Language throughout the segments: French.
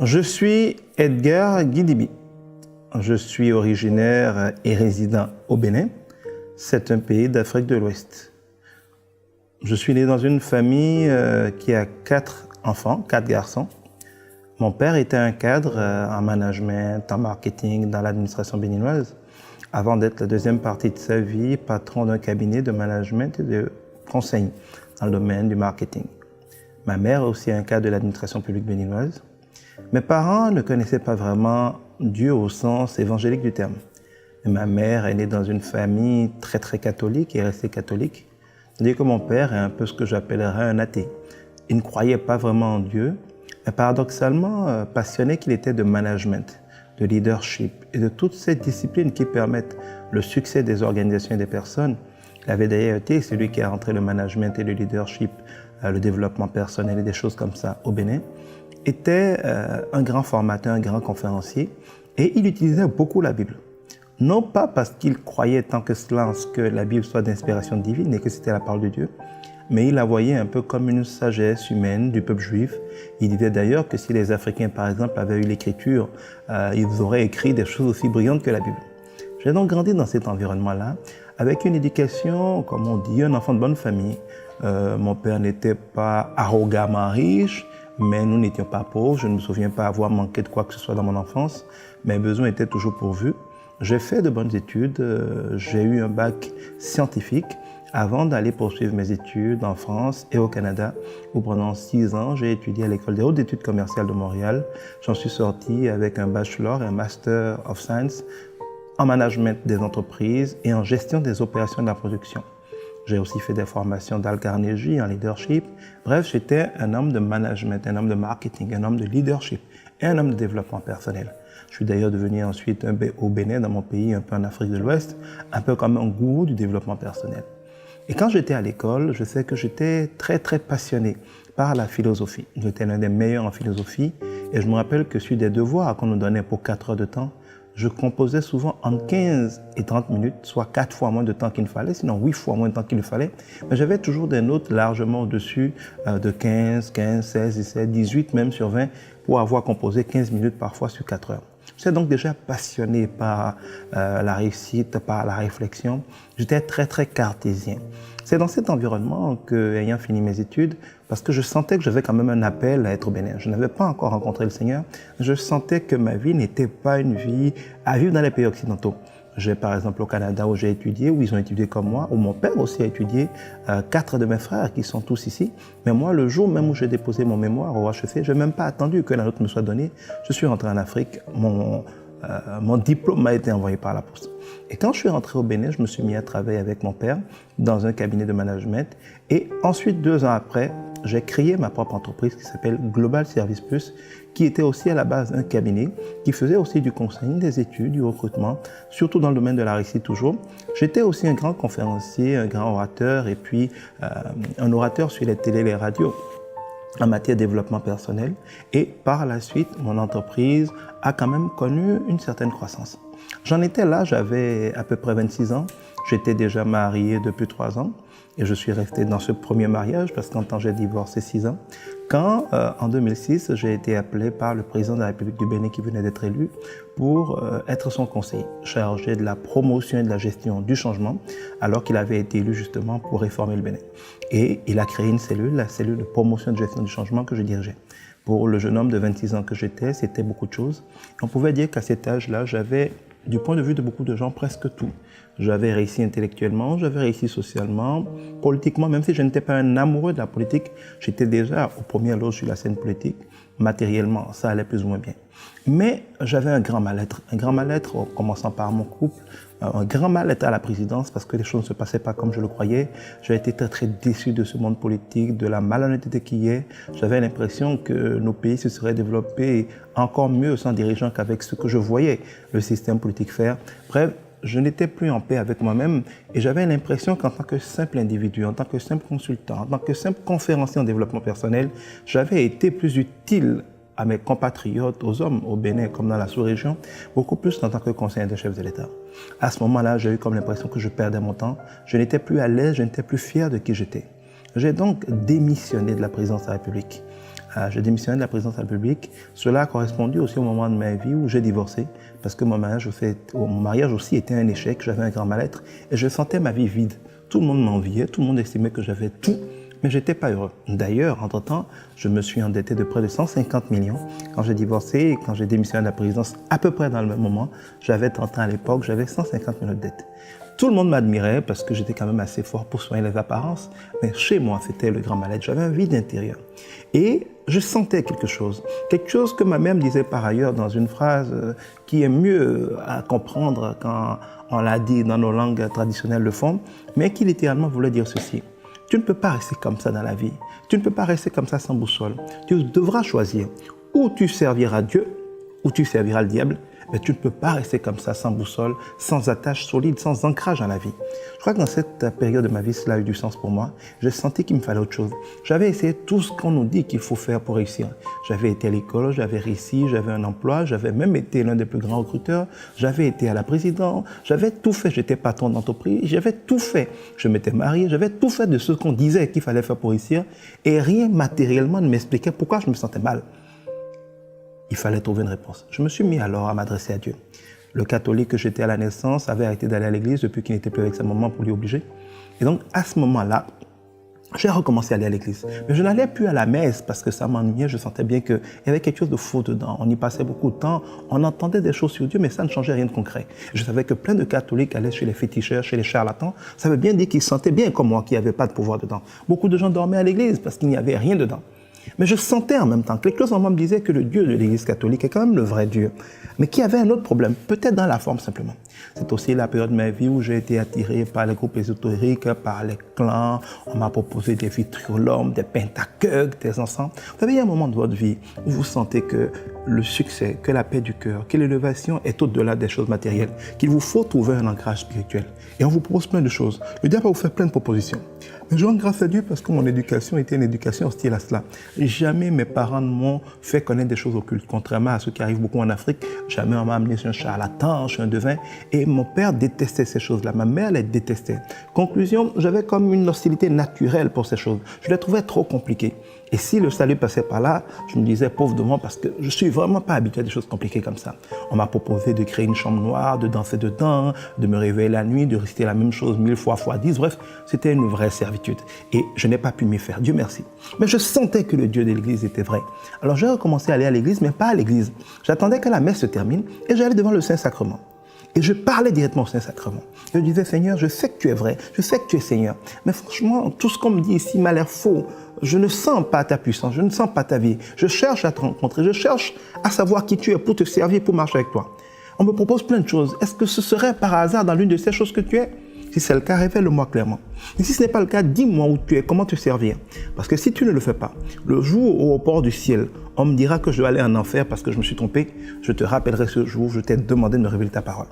Je suis Edgar Guidibi. Je suis originaire et résident au Bénin. C'est un pays d'Afrique de l'Ouest. Je suis né dans une famille qui a 4 enfants, 4 garçons. Mon père était un cadre en management, en marketing, dans l'administration béninoise, avant d'être la deuxième partie de sa vie patron d'un cabinet de management et de conseil dans le domaine du marketing. Ma mère est aussi un cadre de l'administration publique béninoise. Mes parents ne connaissaient pas vraiment Dieu au sens évangélique du terme. Ma mère est née dans une famille très catholique et est restée catholique, tandis que mon père est un peu ce que j'appellerais un athée. Il ne croyait pas vraiment en Dieu, mais paradoxalement passionné qu'il était de management, de leadership et de toutes ces disciplines qui permettent le succès des organisations et des personnes. Il avait d'ailleurs été celui qui a rentré le management et le leadership, le développement personnel et des choses comme ça au Bénin. Était un grand formateur, un grand conférencier, et il utilisait beaucoup la Bible. Non pas parce qu'il croyait tant que cela en ce que la Bible soit d'inspiration divine et que c'était la parole de Dieu, mais il la voyait un peu comme une sagesse humaine du peuple juif. Il disait d'ailleurs que si les Africains, par exemple, avaient eu l'écriture, ils auraient écrit des choses aussi brillantes que la Bible. J'ai donc grandi dans cet environnement-là, avec une éducation, comme on dit, un enfant de bonne famille. Mon père n'était pas arrogamment riche, mais nous n'étions pas pauvres. Je ne me souviens pas avoir manqué de quoi que ce soit dans mon enfance. Mes besoins étaient toujours pourvus. J'ai fait de bonnes études. J'ai eu un bac scientifique avant d'aller poursuivre mes études en France et au Canada, où pendant 6 ans, j'ai étudié à l'École des hautes études commerciales de Montréal. J'en suis sorti avec un bachelor et un master of science en management des entreprises et en gestion des opérations de la production. J'ai aussi fait des formations d'Al Carnegie en leadership. Bref, j'étais un homme de management, un homme de marketing, un homme de leadership et un homme de développement personnel. Je suis d'ailleurs devenu ensuite au Bénin, dans mon pays, un peu en Afrique de l'Ouest, un peu comme un gourou du développement personnel. Et quand j'étais à l'école, je sais que j'étais très passionné par la philosophie. J'étais l'un des meilleurs en philosophie et je me rappelle que sur des devoirs qu'on nous donnait pour 4 heures de temps, je composais souvent entre 15 et 30 minutes, soit 4 fois moins de temps qu'il ne fallait, sinon 8 fois moins de temps qu'il ne fallait. Mais j'avais toujours des notes largement au-dessus de 15, 16, 17, 18 même sur 20 pour avoir composé 15 minutes parfois sur 4 heures. J'étais donc déjà passionné par la réussite, par la réflexion. J'étais très cartésien. C'est dans cet environnement que, ayant fini mes études, parce que je sentais que j'avais quand même un appel à être au Bénin. Je n'avais pas encore rencontré le Seigneur. Je sentais que ma vie n'était pas une vie à vivre dans les pays occidentaux. J'ai par exemple au Canada où j'ai étudié, où ils ont étudié comme moi, où mon père aussi a étudié, 4 de mes frères qui sont tous ici. Mais moi, le jour même où j'ai déposé mon mémoire au HEC, je n'ai même pas attendu que la note me soit donnée. Je suis rentré en Afrique, mon diplôme m'a été envoyé par la poste. Et quand je suis rentré au Bénin, je me suis mis à travailler avec mon père dans un cabinet de management. Et ensuite, 2 ans après, j'ai créé ma propre entreprise qui s'appelle Global Service Plus, qui était aussi à la base un cabinet, qui faisait aussi du conseil, des études, du recrutement, surtout dans le domaine de la réussite toujours. J'étais aussi un grand conférencier, un grand orateur et puis un orateur sur les télés et les radios en matière de développement personnel. Et par la suite, mon entreprise a quand même connu une certaine croissance. J'en étais là, j'avais à peu près 26 ans. J'étais déjà marié depuis 3 ans et je suis resté dans ce premier mariage parce qu'en temps j'ai divorcé 6 ans. Quand, en 2006, j'ai été appelé par le président de la République du Bénin qui venait d'être élu pour être son conseiller, chargé de la promotion et de la gestion du changement, alors qu'il avait été élu justement pour réformer le Bénin. Et il a créé une cellule, la cellule de promotion et de gestion du changement que je dirigeais. Pour le jeune homme de 26 ans que j'étais, c'était beaucoup de choses. On pouvait dire qu'à cet âge-là, j'avais, du point de vue de beaucoup de gens, presque tout. J'avais réussi intellectuellement, j'avais réussi socialement, politiquement, même si je n'étais pas un amoureux de la politique, j'étais déjà au premier loge sur la scène politique. Matériellement, ça allait plus ou moins bien. Mais j'avais un grand mal-être en commençant par mon couple, un grand mal-être à la présidence parce que les choses ne se passaient pas comme je le croyais. J'ai été très déçu de ce monde politique, de la malhonnêteté qu'il y a. J'avais l'impression que nos pays se seraient développés encore mieux sans dirigeants qu'avec ce que je voyais le système politique faire. Bref, je n'étais plus en paix avec moi-même et j'avais l'impression qu'en tant que simple individu, en tant que simple consultant, en tant que simple conférencier en développement personnel, j'avais été plus utile à mes compatriotes, aux hommes au Bénin comme dans la sous-région, beaucoup plus en tant que conseiller des chefs de l'État. À ce moment-là, j'ai eu comme l'impression que je perdais mon temps, je n'étais plus à l'aise, je n'étais plus fier de qui j'étais. J'ai donc démissionné de la présidence de la République. J'ai démissionné de la présidence de la République. Cela a correspondu aussi au moment de ma vie où j'ai divorcé, parce que mon mariage aussi était un échec, j'avais un grand mal-être et je sentais ma vie vide. Tout le monde m'enviait, tout le monde estimait que j'avais tout, mais je n'étais pas heureux. D'ailleurs, entre-temps, je me suis endetté de près de 150 millions. Quand j'ai divorcé et quand j'ai démissionné de la présidence, à peu près dans le même moment, j'avais 30 ans à l'époque, j'avais 150 millions de dettes. Tout le monde m'admirait parce que j'étais quand même assez fort pour soigner les apparences, mais chez moi, c'était le grand mal-être. J'avais un vide intérieur. Et je sentais quelque chose que ma mère me disait par ailleurs dans une phrase qui est mieux à comprendre quand on l'a dit dans nos langues traditionnelles de fond, mais qui littéralement voulait dire ceci. Tu ne peux pas rester comme ça dans la vie. Tu ne peux pas rester comme ça sans boussole. Tu devras choisir. Ou tu serviras Dieu, ou tu serviras le diable. Mais tu ne peux pas rester comme ça sans boussole, sans attache solide, sans ancrage dans la vie. Je crois que dans cette période de ma vie, cela a eu du sens pour moi. J'ai senti qu'il me fallait autre chose. J'avais essayé tout ce qu'on nous dit qu'il faut faire pour réussir. J'avais été à l'école, j'avais réussi, j'avais un emploi, j'avais même été l'un des plus grands recruteurs, j'avais été à la présidence, j'avais tout fait. J'étais patron d'entreprise, j'avais tout fait. Je m'étais marié, j'avais tout fait de ce qu'on disait qu'il fallait faire pour réussir. Et rien matériellement ne m'expliquait pourquoi je me sentais mal. Il fallait trouver une réponse. Je me suis mis alors à m'adresser à Dieu. Le catholique que j'étais à la naissance avait arrêté d'aller à l'église depuis qu'il n'était plus avec sa maman pour lui obliger. Et donc, à ce moment-là, j'ai recommencé à aller à l'église. Mais je n'allais plus à la messe parce que ça m'ennuyait. Je sentais bien qu'il y avait quelque chose de faux dedans. On y passait beaucoup de temps. On entendait des choses sur Dieu, mais ça ne changeait rien de concret. Je savais que plein de catholiques allaient chez les féticheurs, chez les charlatans. Ça veut bien dire qu'ils sentaient bien comme moi, qu'il n'y avait pas de pouvoir dedans. Beaucoup de gens dormaient à l'église parce qu'il n'y avait rien dedans. Mais je sentais en même temps que les choses en moi me disaient que le Dieu de l'Église catholique est quand même le vrai Dieu, mais qu'il y avait un autre problème, peut-être dans la forme simplement. C'est aussi la période de ma vie où j'ai été attiré par les groupes ésotériques, par les clans. On m'a proposé des vitriolums, des pentaqueues, des encens. Vous savez, il y a un moment de votre vie où vous sentez que le succès, que la paix du cœur, que l'élévation est au-delà des choses matérielles, qu'il vous faut trouver un ancrage spirituel. Et on vous propose plein de choses. Le diable va vous faire plein de propositions. Mais je rends grâce à Dieu parce que mon éducation était une éducation hostile à cela. Jamais mes parents ne m'ont fait connaître des choses occultes. Contrairement à ce qui arrive beaucoup en Afrique, jamais on m'a amené chez un charlatan, chez un devin. Et mon père détestait ces choses-là. Ma mère les détestait. Conclusion, j'avais comme une hostilité naturelle pour ces choses. Je les trouvais trop compliquées. Et si le salut passait par là, je me disais pauvre de moi parce que je suis vraiment pas habitué à des choses compliquées comme ça. On m'a proposé de créer une chambre noire, de danser dedans, de me réveiller la nuit, de réciter la même chose 1000 fois x 10. Bref, c'était une vraie servitude. Et je n'ai pas pu m'y faire. Dieu merci. Mais je sentais que le Dieu de l'église était vrai. Alors j'ai recommencé à aller à l'église, mais pas à l'église. J'attendais que la messe se termine et j'allais devant le Saint-Sacrement. Et je parlais directement au Saint-Sacrement. Je disais, Seigneur, je sais que tu es vrai, je sais que tu es Seigneur. Mais franchement, tout ce qu'on me dit ici m'a l'air faux. Je ne sens pas ta puissance, je ne sens pas ta vie. Je cherche à te rencontrer, je cherche à savoir qui tu es pour te servir, pour marcher avec toi. On me propose plein de choses. Est-ce que ce serait par hasard dans l'une de ces choses que tu es? Si c'est le cas, révèle-le-moi clairement. Et si ce n'est pas le cas, dis-moi où tu es, comment te servir. Parce que si tu ne le fais pas, le jour où au port du ciel, on me dira que je dois aller en enfer parce que je me suis trompé, je te rappellerai ce jour où je t'ai demandé de me révéler ta parole.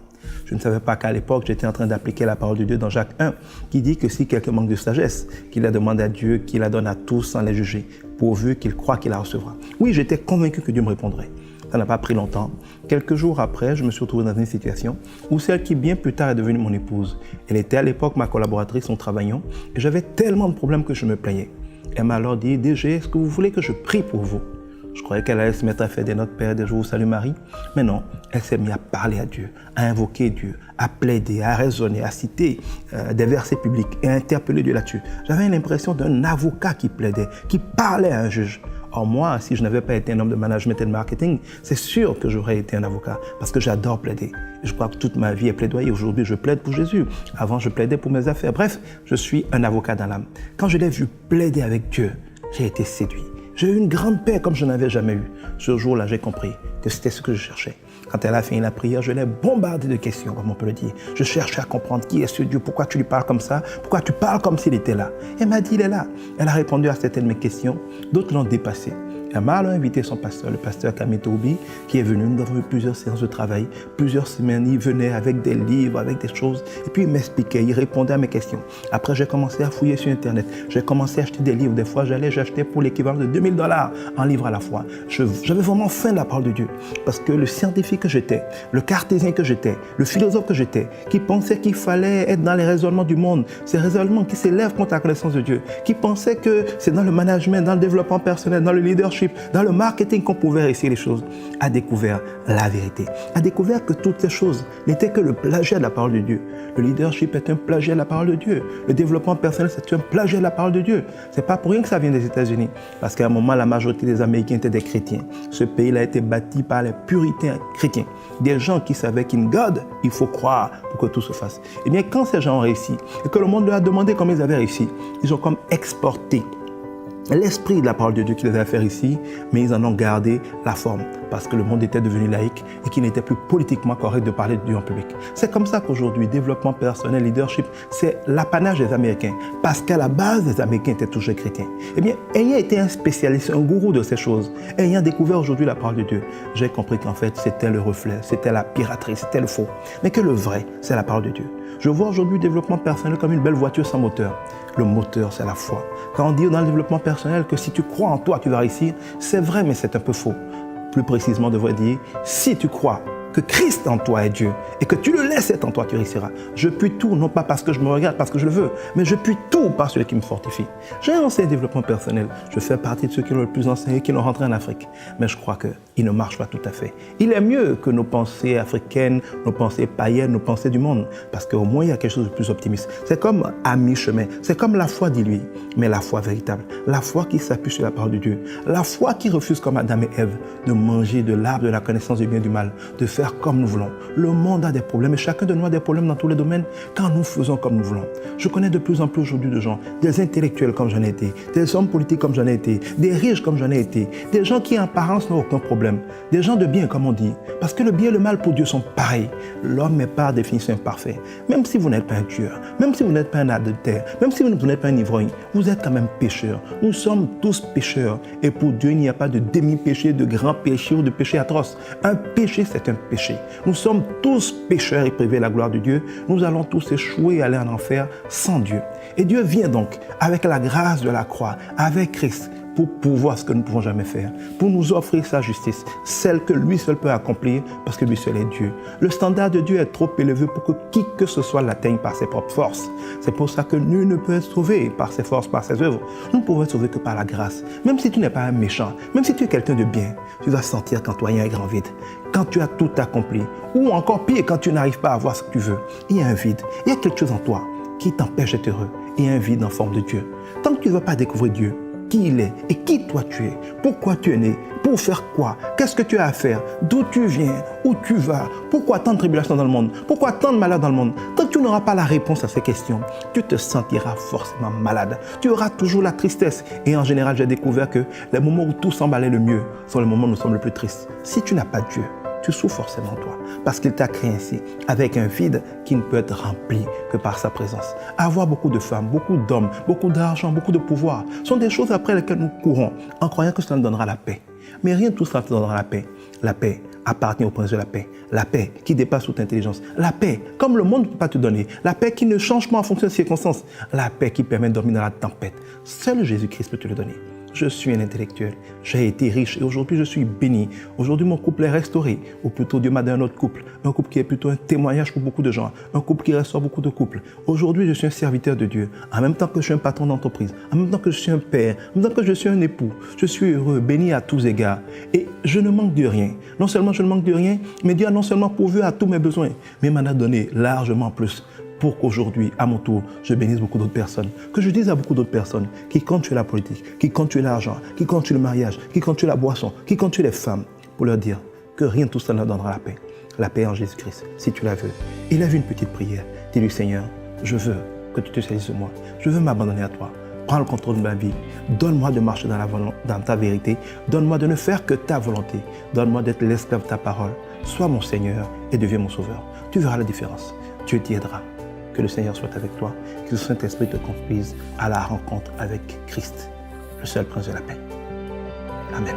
Je ne savais pas qu'à l'époque, j'étais en train d'appliquer la parole de Dieu dans Jacques 1, qui dit que si quelqu'un manque de sagesse, qu'il la demande à Dieu, qu'il la donne à tous sans les juger, pourvu qu'il croit qu'il la recevra. Oui, j'étais convaincu que Dieu me répondrait. Ça n'a pas pris longtemps. Quelques jours après, je me suis retrouvé dans une situation où celle qui bien plus tard est devenue mon épouse. Elle était à l'époque ma collaboratrice, nous travaillions, et j'avais tellement de problèmes que je me plaignais. Elle m'a alors dit, DG, est-ce que vous voulez que je prie pour vous? Je croyais qu'elle allait se mettre à faire des notes Père, des jours, salut Marie. Mais non, elle s'est mise à parler à Dieu, à invoquer Dieu, à plaider, à raisonner, à citer des versets publics et à interpeller Dieu là-dessus. J'avais l'impression d'un avocat qui plaidait, qui parlait à un juge. Or moi, si je n'avais pas été un homme de management et de marketing, c'est sûr que j'aurais été un avocat parce que j'adore plaider. Et je crois que toute ma vie est plaidoyer. Aujourd'hui, je plaide pour Jésus. Avant, je plaidais pour mes affaires. Bref, je suis un avocat dans l'âme. Quand je l'ai vu plaider avec Dieu, j'ai été séduit. J'ai eu une grande paix comme je n'avais jamais eu. Ce jour-là, j'ai compris que c'était ce que je cherchais. Quand elle a fini la prière, je l'ai bombardée de questions, comme on peut le dire. Je cherchais à comprendre qui est ce Dieu, pourquoi tu lui parles comme ça, pourquoi tu parles comme s'il était là. Elle m'a dit, il est là. Elle a répondu à certaines de mes questions, d'autres l'ont dépassé. Elle m'a alors invité son pasteur, le pasteur Camille Toubi, qui est venu. Nous avons eu plusieurs séances de travail, plusieurs semaines. Il venait avec des livres, avec des choses. Et puis il m'expliquait, il répondait à mes questions. Après, j'ai commencé à fouiller sur Internet. J'ai commencé à acheter des livres. Des fois, j'achetais pour l'équivalent de $2000 en livres à la fois. J'avais vraiment faim de la parole de Dieu. Parce que le scientifique que j'étais, le cartésien que j'étais, le philosophe que j'étais, qui pensait qu'il fallait être dans les raisonnements du monde, ces raisonnements qui s'élèvent contre la connaissance de Dieu, qui pensait que c'est dans le management, dans le développement personnel, dans le leadership, leadership, dans le marketing qu'on pouvait réussir les choses, a découvert la vérité, a découvert que toutes ces choses n'étaient que le plagiat de la parole de Dieu. Le leadership est un plagiat de la parole de Dieu. Le développement personnel, c'est un plagiat de la parole de Dieu. C'est pas pour rien que ça vient des États-Unis, parce qu'à un moment, la majorité des Américains étaient des chrétiens. Ce pays-là a été bâti par les puritains chrétiens, des gens qui savaient qu'in God, il faut croire pour que tout se fasse. Et bien, quand ces gens ont réussi, et que le monde leur a demandé comment ils avaient réussi, ils ont comme exporté l'esprit de la parole de Dieu qui les a fait ici, mais ils en ont gardé la forme parce que le monde était devenu laïque et qu'il n'était plus politiquement correct de parler de Dieu en public. C'est comme ça qu'aujourd'hui, développement personnel, leadership, c'est l'apanage des Américains parce qu'à la base, les Américains étaient toujours chrétiens. Eh bien, ayant été un spécialiste, un gourou de ces choses, ayant découvert aujourd'hui la parole de Dieu, j'ai compris qu'en fait, c'était le reflet, c'était la piraterie, c'était le faux, mais que le vrai, c'est la parole de Dieu. Je vois aujourd'hui le développement personnel comme une belle voiture sans moteur. Le moteur, c'est la foi. Quand on dit dans le développement personnel que si tu crois en toi, tu vas réussir, c'est vrai, mais c'est un peu faux. Plus précisément, on devrait dire, si tu crois que Christ en toi est Dieu et que tu le laisses être en toi, tu réussiras. Je puis tout, non pas parce que je me regarde, parce que je le veux, mais je puis tout par celui qui me fortifie. J'ai enseigné le développement personnel. Je fais partie de ceux qui l'ont le plus enseigné, qui l'ont rentré en Afrique. Mais je crois qu'il ne marche pas tout à fait. Il est mieux que nos pensées africaines, nos pensées païennes, nos pensées du monde, parce qu'au moins il y a quelque chose de plus optimiste. C'est comme à mi-chemin, c'est comme la foi, dit lui, mais la foi véritable, la foi qui s'appuie sur la parole de Dieu, la foi qui refuse comme Adam et Ève de manger de l'arbre de la connaissance du bien et du mal, de faire comme nous voulons. Le monde a des problèmes et chacun de nous a des problèmes dans tous les domaines quand nous faisons comme nous voulons. Je connais de plus en plus aujourd'hui de gens, des intellectuels comme j'en ai été, des hommes politiques comme j'en ai été, des riches comme j'en ai été, des gens qui en apparence n'ont aucun problème, des gens de bien comme on dit, parce que le bien et le mal pour Dieu sont pareils. L'homme est par définition imparfait. Même si vous n'êtes pas un tueur, même si vous n'êtes pas un adultère, même si vous n'êtes pas un ivrogne, vous êtes quand même pécheur. Nous sommes tous pécheurs et pour Dieu il n'y a pas de demi-péché, de grand péché ou de péché atroce. Un péché c'est un péché. Nous sommes tous pécheurs et privés de la gloire de Dieu. Nous allons tous échouer et aller en enfer sans Dieu. Et Dieu vient donc avec la grâce de la croix, avec Christ, pour pouvoir ce que nous ne pouvons jamais faire, pour nous offrir sa justice, celle que lui seul peut accomplir parce que lui seul est Dieu. Le standard de Dieu est trop élevé pour que qui que ce soit l'atteigne par ses propres forces. C'est pour ça que nul ne peut être sauvé par ses forces, par ses œuvres. Nous ne pouvons être sauvés que par la grâce. Même si tu n'es pas un méchant, même si tu es quelqu'un de bien, tu vas sentir qu'en toi il y a un grand vide. Quand tu as tout accompli, ou encore pire, quand tu n'arrives pas à avoir ce que tu veux, il y a un vide. Il y a quelque chose en toi qui t'empêche d'être heureux. Il y a un vide en forme de Dieu. Tant que tu ne vas pas découvrir Dieu, qui il est et qui toi tu es, pourquoi tu es né, pour faire quoi, qu'est-ce que tu as à faire, d'où tu viens, où tu vas, pourquoi tant de tribulations dans le monde, pourquoi tant de malheurs dans le monde. Tant que tu n'auras pas la réponse à ces questions, tu te sentiras forcément malade. Tu auras toujours la tristesse. Et en général, j'ai découvert que les moments où tout semble aller le mieux sont les moments où nous sommes le plus tristes. Si tu n'as pas Dieu, tu souffres forcément toi, parce qu'il t'a créé ainsi, avec un vide qui ne peut être rempli que par sa présence. Avoir beaucoup de femmes, beaucoup d'hommes, beaucoup d'argent, beaucoup de pouvoir, sont des choses après lesquelles nous courons, en croyant que cela nous donnera la paix. Mais rien de tout cela ne te donnera la paix. La paix appartient au prince de la paix. La paix qui dépasse toute intelligence. La paix, comme le monde ne peut pas te donner. La paix qui ne change pas en fonction des circonstances. La paix qui permet de dormir dans la tempête. Seul Jésus-Christ peut te le donner. Je suis un intellectuel, j'ai été riche et aujourd'hui je suis béni. Aujourd'hui mon couple est restauré, ou plutôt Dieu m'a donné un autre couple qui est plutôt un témoignage pour beaucoup de gens, un couple qui restaure beaucoup de couples. Aujourd'hui je suis un serviteur de Dieu, en même temps que je suis un patron d'entreprise, en même temps que je suis un père, en même temps que je suis un époux. Je suis heureux, béni à tous égards et je ne manque de rien. Non seulement je ne manque de rien, mais Dieu a non seulement pourvu à tous mes besoins, mais m'en a donné largement plus. Pour qu'aujourd'hui, à mon tour, je bénisse beaucoup d'autres personnes. Que je dise à beaucoup d'autres personnes qui comptent sur la politique, qui comptent sur l'argent, qui comptent sur le mariage, qui comptent sur la boisson, qui comptent sur les femmes, pour leur dire que rien de tout cela ne donnera la paix. La paix en Jésus-Christ, si tu la veux. Élève une petite prière. Dis-lui, Seigneur, je veux que tu te saisisses de moi. Je veux m'abandonner à toi. Prends le contrôle de ma vie. Donne-moi de marcher dans ta vérité. Donne-moi de ne faire que ta volonté. Donne-moi d'être l'esclave de ta parole. Sois mon Seigneur et deviens mon Sauveur. Tu verras la différence. Dieu t'y aidera. Que le Seigneur soit avec toi, que le Saint-Esprit te conduise à la rencontre avec Christ, le seul prince de la paix. Amen.